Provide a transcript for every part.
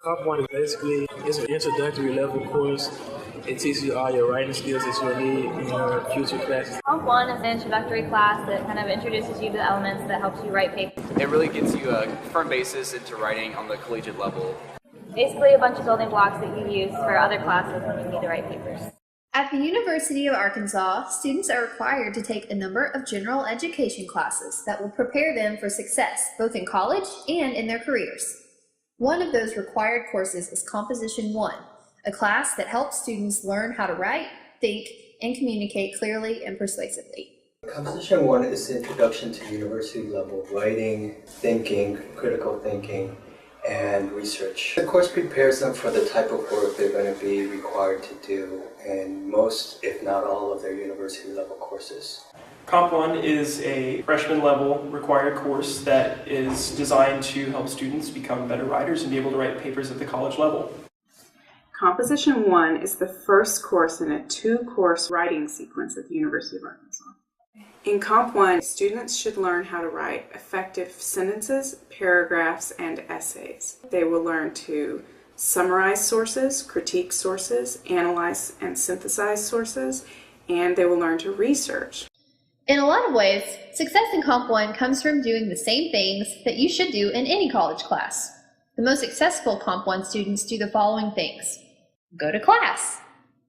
Comp 1 is basically it's an introductory level course. It teaches you all your writing skills that you'll need in your future classes. Comp 1 is an introductory class that kind of introduces you to the elements that helps you write papers. It really gets you a firm basis into writing on the collegiate level. Basically a bunch of building blocks that you use for other classes when you need to write papers. At the University of Arkansas, students are required to take a number of general education classes that will prepare them for success, both in college and in their careers. One of those required courses is Composition 1, a class that helps students learn how to write, think, and communicate clearly and persuasively. Composition 1 is the introduction to university-level writing, thinking, critical thinking, and research. The course prepares them for the type of work they're going to be required to do in most, if not all, of their university-level courses. Comp 1 is a freshman-level required course that is designed to help students become better writers and be able to write papers at the college level. Composition 1 is the first course in a two-course writing sequence at the University of Arkansas. In Comp 1, students should learn how to write effective sentences, paragraphs, and essays. They will learn to summarize sources, critique sources, analyze and synthesize sources, and they will learn to research. In a lot of ways, success in Comp 1 comes from doing the same things that you should do in any college class. The most successful Comp 1 students do the following things. Go to class.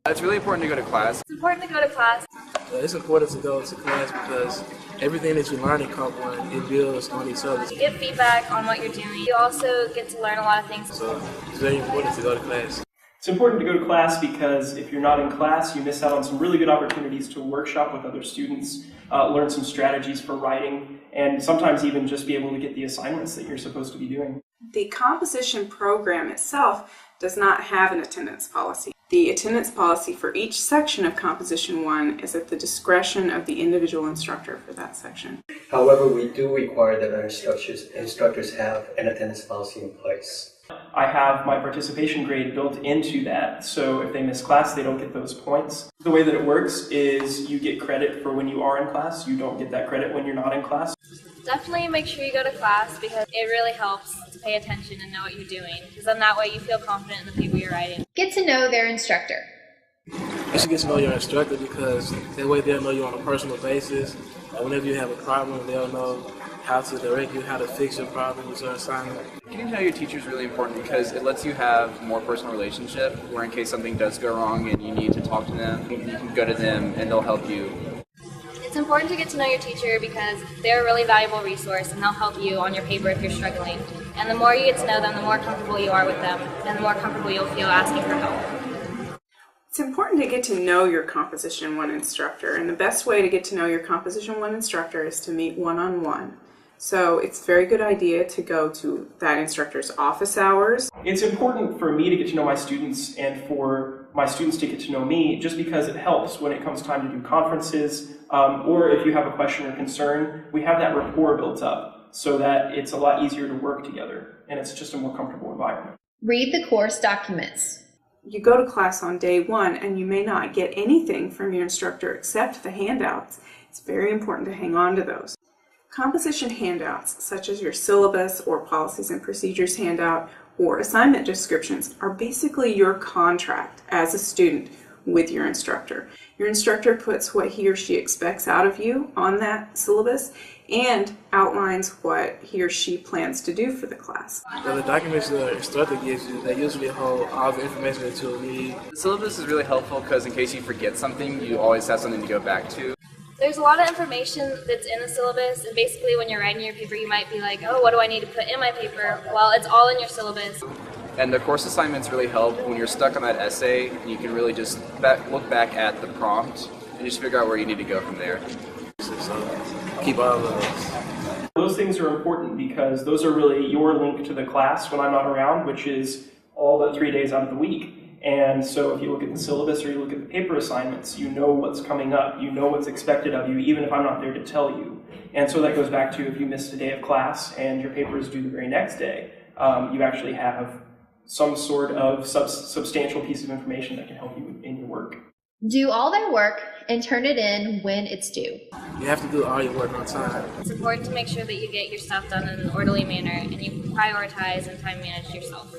It's really important to go to class. It's important to go to class. It's important to go to class because everything that you learn in Comp 1, it builds on each other. You get feedback on what you're doing. You also get to learn a lot of things. So it's very important to go to class. It's important to go to class because if you're not in class, you miss out on some really good opportunities to workshop with other students, learn some strategies for writing, and sometimes even just be able to get the assignments that you're supposed to be doing. The composition program itself does not have an attendance policy. The attendance policy for each section of Composition 1 is at the discretion of the individual instructor for that section. However, we do require that our instructors have an attendance policy in place. I have my participation grade built into that, so if they miss class, they don't get those points. The way that it works is you get credit for when you are in class. You don't get that credit when you're not in class. Definitely make sure you go to class because it really helps to pay attention and know what you're doing, because then that way you feel confident in the paper you're writing. Get to know their instructor. You should get to know your instructor because that way they'll know you on a personal basis. And whenever you have a problem, they'll know how to direct you, how to fix your problem with your assignment. Getting to know your teacher is really important because it lets you have more personal relationship where in case something does go wrong and you need to talk to them, you can go to them and they'll help you. It's important to get to know your teacher because they're a really valuable resource and they'll help you on your paper if you're struggling. And the more you get to know them, the more comfortable you are with them and the more comfortable you'll feel asking for help. It's important to get to know your Composition 1 instructor, and the best way to get to know your Composition 1 instructor is to meet one-on-one. So it's a very good idea to go to that instructor's office hours. It's important for me to get to know my students and for my students to get to know me just because it helps when it comes time to do conferences or if you have a question or concern, we have that rapport built up so that it's a lot easier to work together and it's just a more comfortable environment. Read the course documents. You go to class on day one and you may not get anything from your instructor except the handouts. It's very important to hang on to those. Composition handouts, such as your syllabus or policies and procedures handout or assignment descriptions, are basically your contract as a student with your instructor. Your instructor puts what he or she expects out of you on that syllabus and outlines what he or she plans to do for the class. So the documents the instructor gives you, they usually hold all the information that you'll need. The syllabus is really helpful because in case you forget something, you always have something to go back to. There's a lot of information that's in the syllabus, and basically when you're writing your paper, you might be like, oh, what do I need to put in my paper? Well, it's all in your syllabus. And the course assignments really help when you're stuck on that essay. You can really just look back at the prompt and just figure out where you need to go from there. So keep all of those. Those things are important because those are really your link to the class when I'm not around, which is all but 3 days out of the week. And so if you look at the syllabus or you look at the paper assignments, you know what's coming up, you know what's expected of you, even if I'm not there to tell you. And so that goes back to if you missed a day of class and your paper is due the very next day, you actually have some sort of substantial piece of information that can help you in your work. Do all their work and turn it in when it's due. You have to do all your work on time. It's important to make sure that you get your stuff done in an orderly manner and you prioritize and time manage yourself.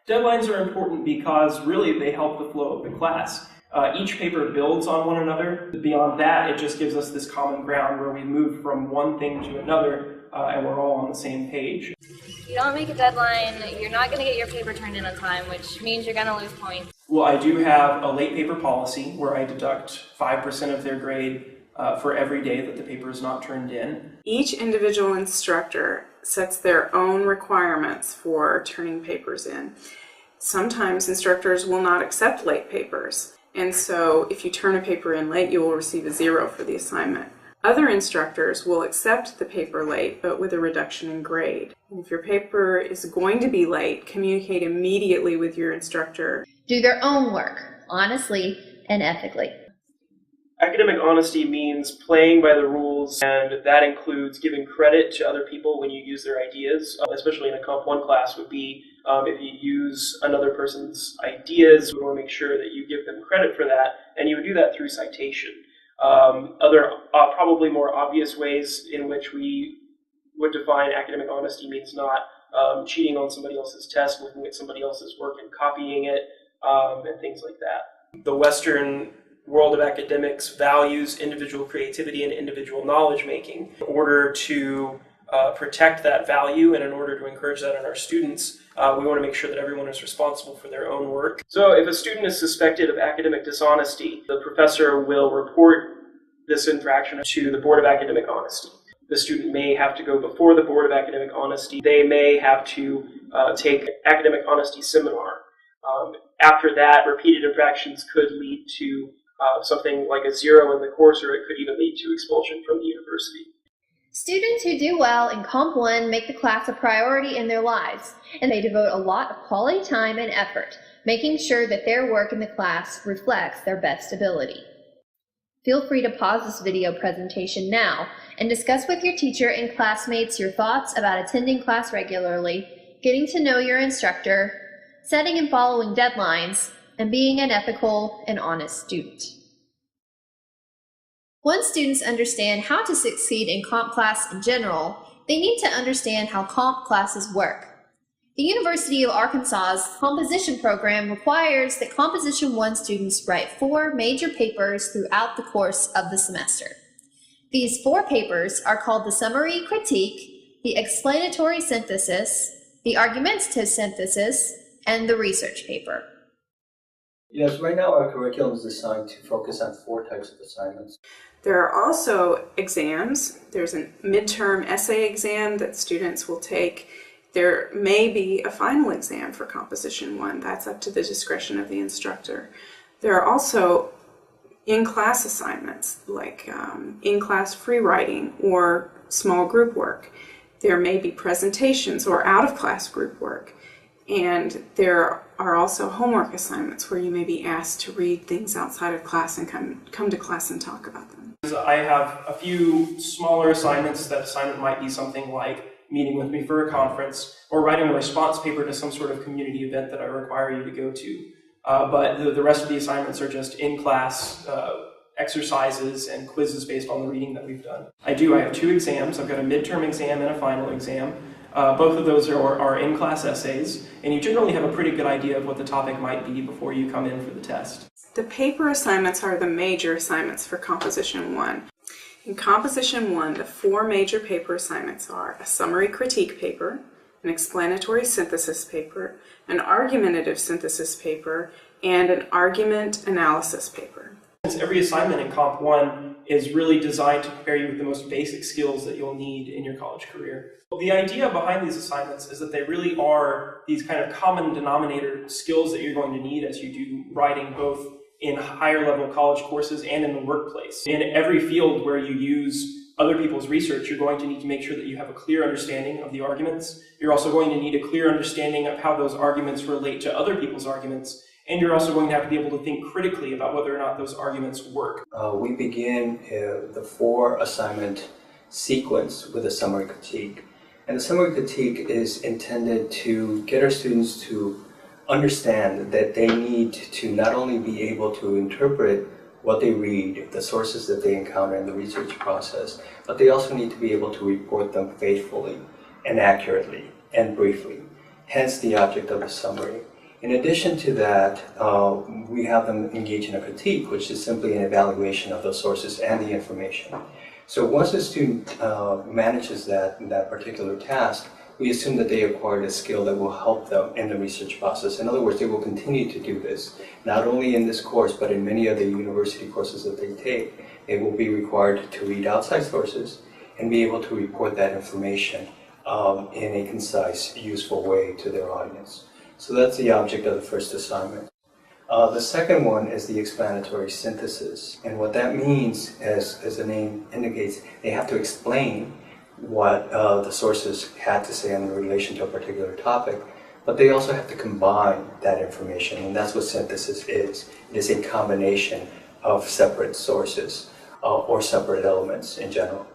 Deadlines are important because really they help the flow of the class. Each paper builds on one another. Beyond that, it just gives us this common ground where we move from one thing to another and we're all on the same page. If you don't make a deadline, you're not going to get your paper turned in on time, which means you're going to lose points. Well, I do have a late paper policy where I deduct 5% of their grade for every day that the paper is not turned in. Each individual instructor sets their own requirements for turning papers in. Sometimes instructors will not accept late papers, and so if you turn a paper in late, you will receive a 0 for the assignment. Other instructors will accept the paper late, but with a reduction in grade. If your paper is going to be late, communicate immediately with your instructor. Do their own work, honestly and ethically. Academic honesty means playing by the rules, and that includes giving credit to other people when you use their ideas, especially in a Comp 1 class would be if you use another person's ideas, we want to make sure that you give them credit for that, and you would do that through citation. Other probably more obvious ways in which we would define academic honesty means not cheating on somebody else's test, looking at somebody else's work and copying it, and things like that. The Western world of academics values individual creativity and individual knowledge making. In order to protect that value and in order to encourage that in our students, we want to make sure that everyone is responsible for their own work. So if a student is suspected of academic dishonesty, the professor will report this infraction to the Board of Academic Honesty. The student may have to go before the Board of Academic Honesty. They may have to take academic honesty seminar. After that, repeated infractions could lead to something like a 0 in the course, or it could even lead to expulsion from the university. Students who do well in Comp 1 make the class a priority in their lives, and they devote a lot of quality time and effort, making sure that their work in the class reflects their best ability. Feel free to pause this video presentation now and discuss with your teacher and classmates your thoughts about attending class regularly, getting to know your instructor, setting and following deadlines, and being an ethical and honest student. Once students understand how to succeed in comp class in general, they need to understand how comp classes work. The University of Arkansas's composition program requires that Composition 1 students write 4 major papers throughout the course of the semester. These 4 papers are called the summary critique, the explanatory synthesis, the argumentative synthesis, and the research paper. Yes, right now our curriculum is designed to focus on 4 types of assignments. There are also exams. There's a midterm essay exam that students will take. There may be a final exam for Composition 1. That's up to the discretion of the instructor. There are also in-class assignments, like in-class free writing or small group work. There may be presentations or out-of-class group work. And there are also homework assignments where you may be asked to read things outside of class and come to class and talk about them. I have a few smaller assignments. That assignment might be something like meeting with me for a conference or writing a response paper to some sort of community event that I require you to go to. But the rest of the assignments are just in-class exercises and quizzes based on the reading that we've done. I have 2 exams. I've got a midterm exam and a final exam. Both of those are in-class essays, and you generally have a pretty good idea of what the topic might be before you come in for the test. The paper assignments are the major assignments for Composition 1. In Composition 1, the 4 major paper assignments are a summary critique paper, an explanatory synthesis paper, an argumentative synthesis paper, and an argument analysis paper. Since every assignment in Comp 1 is really designed to prepare you with the most basic skills that you'll need in your college career. The idea behind these assignments is that they really are these kind of common denominator skills that you're going to need as you do writing, both in higher level college courses and in the workplace. In every field where you use other people's research, you're going to need to make sure that you have a clear understanding of the arguments. You're also going to need a clear understanding of how those arguments relate to other people's arguments. And you're also going to have to be able to think critically about whether or not those arguments work. We begin the 4 assignment sequence with a summary critique. And the summary critique is intended to get our students to understand that they need to not only be able to interpret what they read, the sources that they encounter in the research process, but they also need to be able to report them faithfully and accurately and briefly. Hence the object of the summary. In addition to that, we have them engage in a critique, which is simply an evaluation of those sources and the information. So once a student manages that particular task, we assume that they acquired a skill that will help them in the research process. In other words, they will continue to do this, not only in this course, but in many of the university courses that they take. They will be required to read outside sources and be able to report that information in a concise, useful way to their audience. So that's the object of the first assignment. The second one is the explanatory synthesis. And what that means, as the name indicates, they have to explain what the sources had to say in relation to a particular topic, but they also have to combine that information, and that's what synthesis is. It is a combination of separate sources or separate elements in general.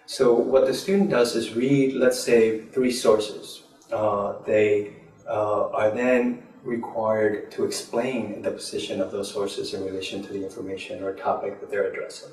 So what the student does is read, let's say, 3 sources. They are then required to explain the position of those sources in relation to the information or topic that they're addressing.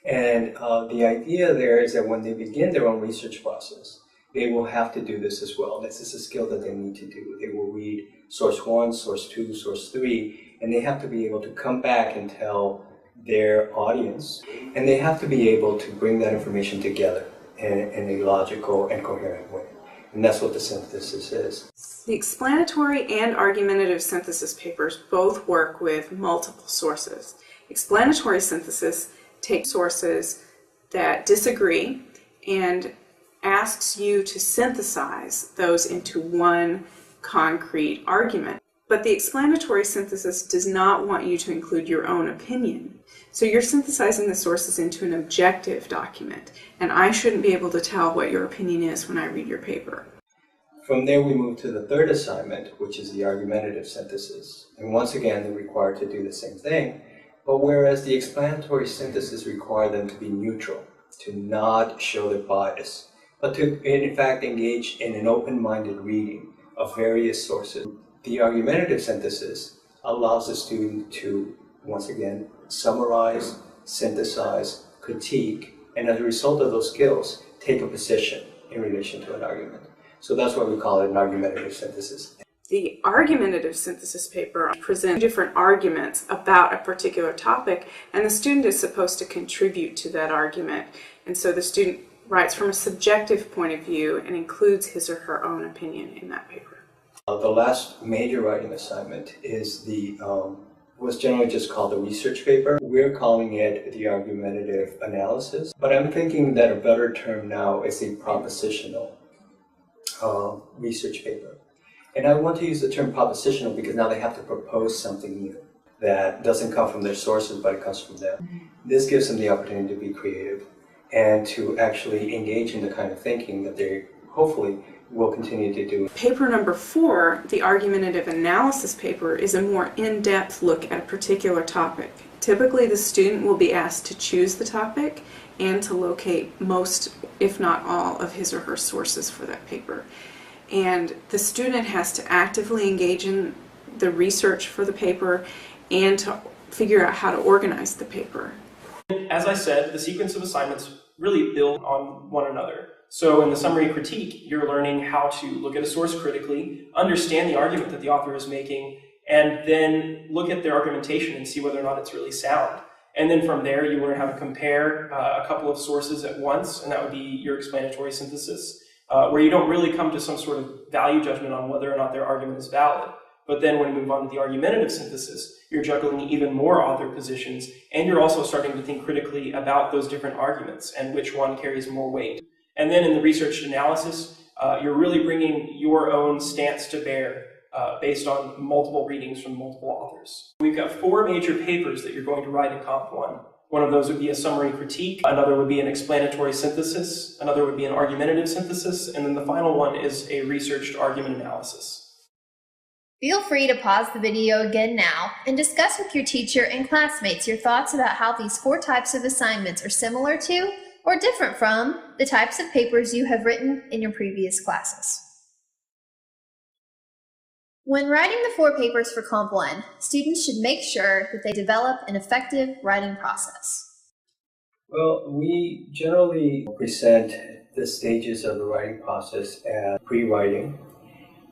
And the idea there is that when they begin their own research process, they will have to do this as well. This is a skill that they need to do. They will read source 1, source 2, source 3, and they have to be able to come back and tell their audience, and they have to be able to bring that information together in a logical and coherent way. And that's what the synthesis is. The explanatory and argumentative synthesis papers both work with multiple sources. Explanatory synthesis takes sources that disagree and asks you to synthesize those into one concrete argument. But the explanatory synthesis does not want you to include your own opinion. So you're synthesizing the sources into an objective document, and I shouldn't be able to tell what your opinion is when I read your paper. From there, we move to the third assignment, which is the argumentative synthesis. And once again, they're required to do the same thing, but whereas the explanatory synthesis requires them to be neutral, to not show their bias, but to, in fact, engage in an open-minded reading of various sources. The argumentative synthesis allows the student to, once again, summarize, synthesize, critique, and as a result of those skills, take a position in relation to an argument. So that's why we call it an argumentative synthesis. The argumentative synthesis paper presents different arguments about a particular topic, and the student is supposed to contribute to that argument. And so the student writes from a subjective point of view and includes his or her own opinion in that paper. The last major writing assignment is the what's generally just called the research paper. We're calling it the argumentative analysis, but I'm thinking that a better term now is a propositional research paper. And I want to use the term propositional because now they have to propose something new that doesn't come from their sources, but it comes from them. This gives them the opportunity to be creative and to actually engage in the kind of thinking that they hopefully will continue to do. Paper number 4, the argumentative analysis paper, is a more in-depth look at a particular topic. Typically, the student will be asked to choose the topic and to locate most, if not all, of his or her sources for that paper. And the student has to actively engage in the research for the paper and to figure out how to organize the paper. As I said, the sequence of assignments really build on one another. So in the summary critique, you're learning how to look at a source critically, understand the argument that the author is making, and then look at their argumentation and see whether or not it's really sound. And then from there, you learn how to compare a couple of sources at once, and that would be your explanatory synthesis, where you don't really come to some sort of value judgment on whether or not their argument is valid. But then when you move on to the argumentative synthesis, you're juggling even more author positions, and you're also starting to think critically about those different arguments and which one carries more weight. And then in the research analysis, you're really bringing your own stance to bear based on multiple readings from multiple authors. We've got 4 major papers that you're going to write in Comp 1. One of those would be a summary critique, another would be an explanatory synthesis, another would be an argumentative synthesis, and then the final one is a researched argument analysis. Feel free to pause the video again now and discuss with your teacher and classmates your thoughts about how these 4 types of assignments are similar to or different from the types of papers you have written in your previous classes. When writing the 4 papers for Comp 1, students should make sure that they develop an effective writing process. Well, we generally present the stages of the writing process as pre-writing,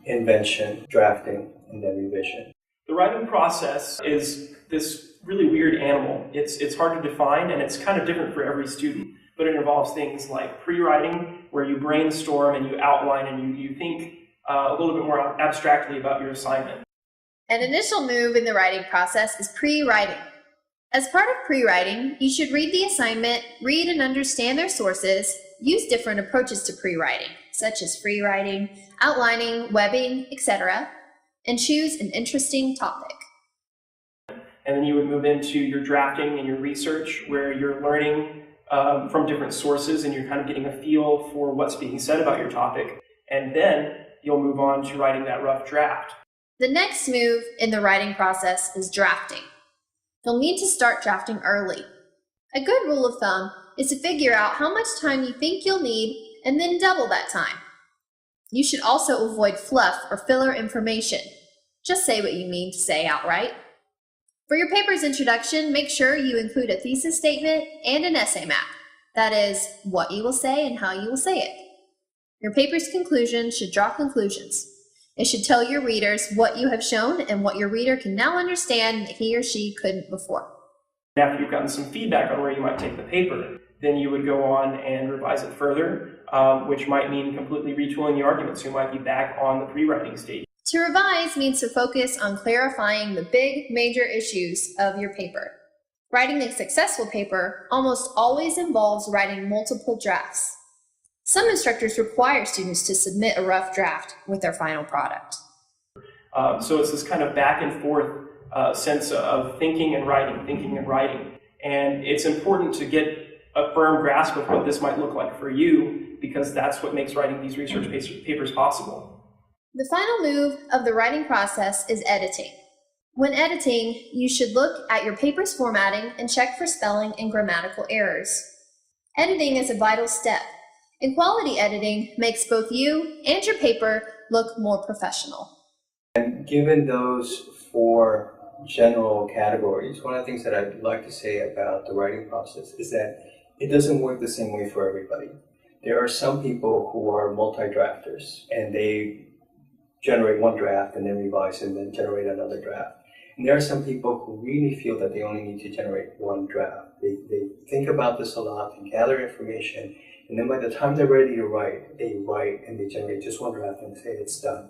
invention, drafting, and then revision. The writing process is this really weird animal. It's hard to define, and it's kind of different for every student, but it involves things like pre-writing, where you brainstorm and you outline and you think a little bit more abstractly about your assignment. An initial move in the writing process is pre-writing. As part of pre-writing, you should read the assignment, read and understand their sources, use different approaches to pre-writing, such as free writing, outlining, webbing, etc., and choose an interesting topic. And then you would move into your drafting and your research, where you're learning from different sources and you're kind of getting a feel for what's being said about your topic. And then you'll move on to writing that rough draft. The next move in the writing process is drafting. You'll need to start drafting early. A good rule of thumb is to figure out how much time you think you'll need and then double that time. You should also avoid fluff or filler information. Just say what you mean to say outright. For your paper's introduction, make sure you include a thesis statement and an essay map. That is, what you will say and how you will say it. Your paper's conclusion should draw conclusions. It should tell your readers what you have shown and what your reader can now understand that he or she couldn't before. After you've gotten some feedback on where you might take the paper, then you would go on and revise it further, which might mean completely retooling the arguments. You might be back on the pre-writing stage. To revise means to focus on clarifying the big, major issues of your paper. Writing a successful paper almost always involves writing multiple drafts. Some instructors require students to submit a rough draft with their final product. So it's this kind of back and forth sense of thinking and writing. And it's important to get a firm grasp of what this might look like for you, because that's what makes writing these research papers possible. The final move of the writing process is editing. When editing, you should look at your paper's formatting and check for spelling and grammatical errors. Editing is a vital step, and quality editing makes both you and your paper look more professional. And given those 4 general categories, one of the things that I'd like to say about the writing process is that it doesn't work the same way for everybody. There are some people who are multi-drafters, and they generate one draft and then revise and then generate another draft. And there are some people who really feel that they only need to generate one draft. They think about this a lot and gather information, and then by the time they're ready to write, they write and they generate just one draft and say it's done.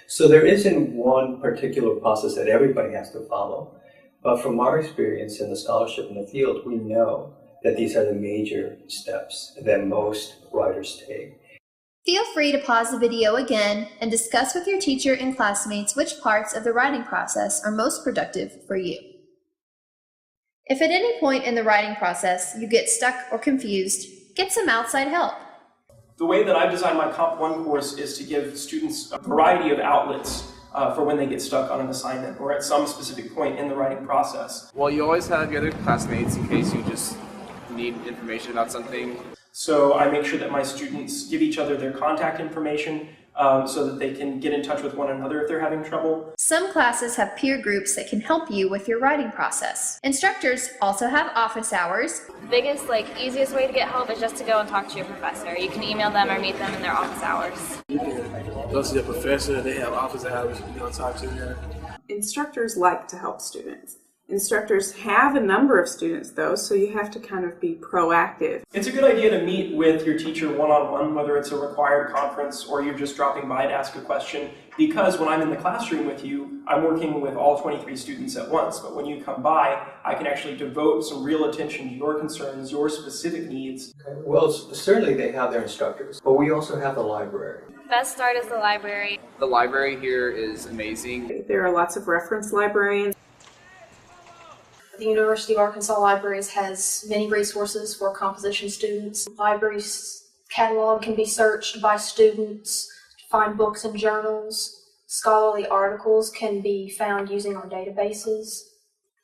So there isn't one particular process that everybody has to follow. But from our experience in the scholarship in the field, we know that these are the major steps that most writers take. Feel free to pause the video again and discuss with your teacher and classmates which parts of the writing process are most productive for you. If at any point in the writing process you get stuck or confused, get some outside help. The way that I've designed my Comp 1 course is to give students a variety of outlets for when they get stuck on an assignment or at some specific point in the writing process. Well, you always have your other classmates in case you just need information about something. So I make sure that my students give each other their contact information so that they can get in touch with one another if they're having trouble. Some classes have peer groups that can help you with your writing process. Instructors also have office hours. The biggest, easiest way to get help is just to go and talk to your professor. You can email them or meet them in their office hours. You can go to your professor, they have office hours, you can go and talk to them. Instructors like to help students. Instructors have a number of students, though, so you have to kind of be proactive. It's a good idea to meet with your teacher one-on-one, whether it's a required conference or you're just dropping by to ask a question, because when I'm in the classroom with you, I'm working with all 23 students at once. But when you come by, I can actually devote some real attention to your concerns, your specific needs. Well, certainly they have their instructors, but we also have the library. Best start is the library. The library here is amazing. There are lots of reference librarians. The University of Arkansas Libraries has many resources for composition students. The library's catalog can be searched by students to find books and journals. Scholarly articles can be found using our databases.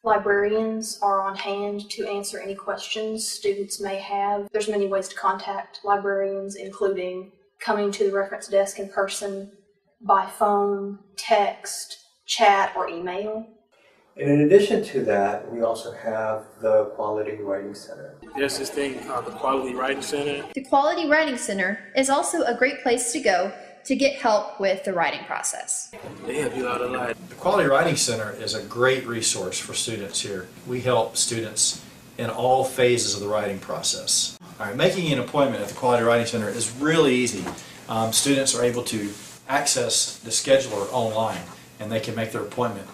Librarians are on hand to answer any questions students may have. There's many ways to contact librarians, including coming to the reference desk in person, by phone, text, chat, or email. And in addition to that, we also have the Quality Writing Center. There's this thing called the Quality Writing Center. The Quality Writing Center is also a great place to go to get help with the writing process. They help you out a lot. The Quality Writing Center is a great resource for students here. We help students in all phases of the writing process. All right, making an appointment at the Quality Writing Center is really easy. Students are able to access the scheduler online, and they can make their appointment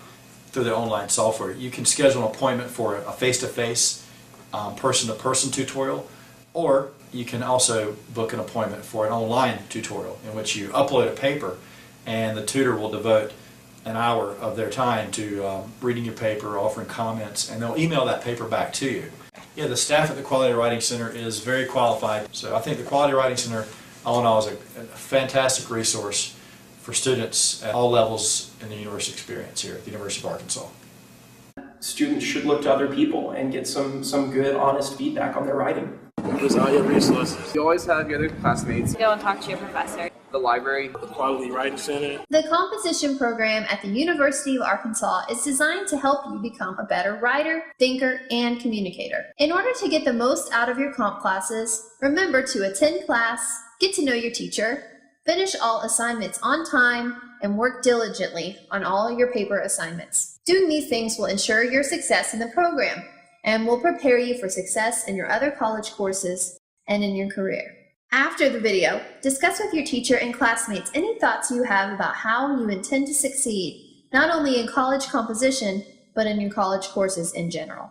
through the online software. You can schedule an appointment for a face-to-face, person-to-person tutorial, or you can also book an appointment for an online tutorial in which you upload a paper and the tutor will devote an hour of their time to reading your paper, offering comments, and they'll email that paper back to you. Yeah, the staff at the Quality Writing Center is very qualified, so I think the Quality Writing Center, all in all, is a fantastic resource for students at all levels in the university experience here at the University of Arkansas. Students should look to other people and get some good, honest feedback on their writing. Use all your resources. You always have your other classmates. Go and talk to your professor. The library. The Quality Writing Center. The composition program at the University of Arkansas is designed to help you become a better writer, thinker, and communicator. In order to get the most out of your comp classes, remember to attend class, get to know your teacher, finish all assignments on time, and work diligently on all your paper assignments. Doing these things will ensure your success in the program and will prepare you for success in your other college courses and in your career. After the video, discuss with your teacher and classmates any thoughts you have about how you intend to succeed, not only in college composition, but in your college courses in general.